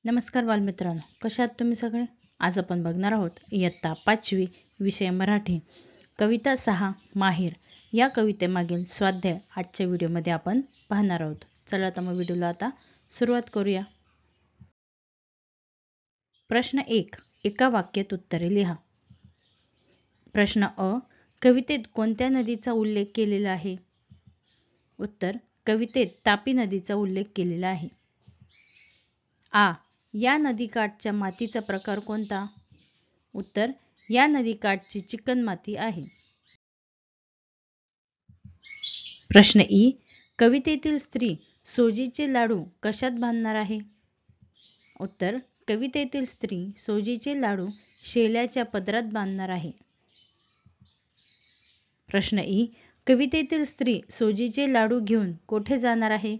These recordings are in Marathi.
नमस्कार बालमित्रांनो, कशा आहात तुम्ही सगळे? आज आपण बघणार आहोत इयत्ता 5वी विषय मराठी कविता 6 माहेर या कवितेमागील स्वाध्याय आजच्या व्हिडिओमध्ये आपण पाहणार आहोत. चला तर मग व्हिडिओला आता सुरुवात करूया. प्रश्न 1. एका वाक्यात उत्तरे लिहा. प्रश्न अ. कवितेत कोणत्या नदीचा उल्लेख केलेला आहे? उत्तर. कवितेत तापी नदीचा उल्लेख केलेला आहे. आ. या नदीकाठच्या मातीचा प्रकार कोणता? उत्तर. या नदीकाठची चिकणमाती आहे. प्रश्न ई. कवितेतील स्त्री सोजीचे लाडू कशात बांधणार आहे? उत्तर. कवितेतील स्त्री सोजीचे लाडू शेल्याच्या पदरात बांधणार आहे. प्रश्न ई. कवितेतील स्त्री सोजीचे लाडू घेऊन कोठे जाणार आहे?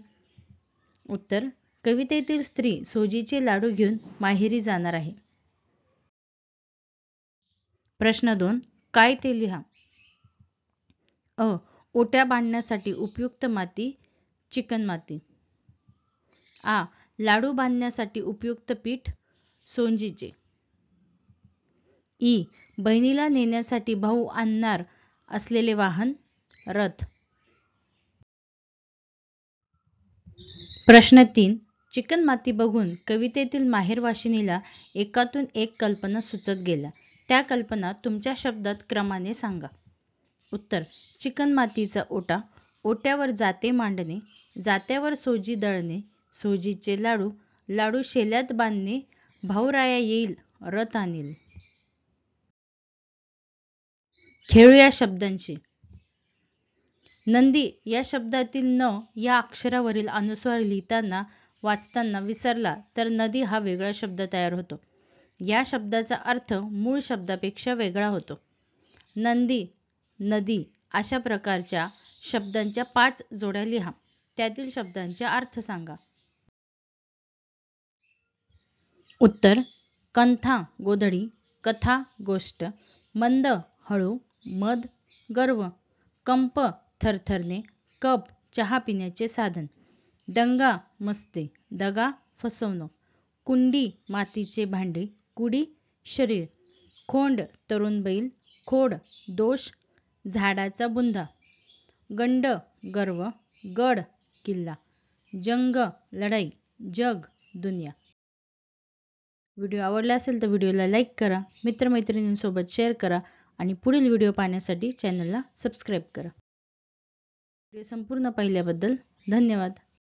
उत्तर. कवितेतील स्त्री सोजीचे लाडू घेऊन माहेरी जाणार आहे. प्रश्न 2. काय ते लिहा. अ. ओट्या बांधण्यासाठी उपयुक्त माती चिकणमाती. आ. लाडू बांधण्यासाठी उपयुक्त पीठ सोंजीचे. ई. बहिणीला नेण्यासाठी भाऊ आणणार असलेले वाहन रथ. प्रश्न 3. चिकणमाती बघून कवितेतील माहेरवाशिनीला एकातून एक कल्पना सुचत गेल्या. त्या कल्पना तुमच्या शब्दात क्रमाने सांगा. उत्तर. चिकणमातीचा ओटा, ओट्यावर जाते मांडणे, जात्यावर सोजी दळणे, सोजीचे लाडू, लाडू शेल्यात बांधणे, भाऊराया येईल रथ आणील. खेळूया शब्दांची. नंदी या शब्दातील न या अक्षरावरील अनुस्वार लिहिताना वाचताना विसरला तर नदी हा वेगळा शब्द तयार होतो. या शब्दाचा अर्थ मूळ शब्दापेक्षा वेगळा होतो. नंदी, नदी अशा प्रकारच्या शब्दांच्या 5 जोड्या लिहा. त्यातील शब्दांचे अर्थ सांगा. उत्तर. कंथा गोधडी, कथा गोष्ट, मंद हळू, मद गर्व, कंप थरथरणे, कप चहा पिण्याचे साधन, दंगा मस्ती, दगा फसवणूक, कुंडी मातीचे भांडे, कुडी शरीर, खोंड तरुण बैल, खोड दोष झाडाचा बुंदा, गंड गर्व, गड किल्ला, जंग लढाई, जग दुनिया. व्हिडिओ आवडला असेल तर व्हिडिओला लाईक करा, मित्रमैत्रिणींसोबत शेअर करा आणि पुढील व्हिडिओ पाहण्यासाठी चॅनलला सबस्क्राईब करा. व्हिडिओ संपूर्ण पाहिल्याबद्दल धन्यवाद.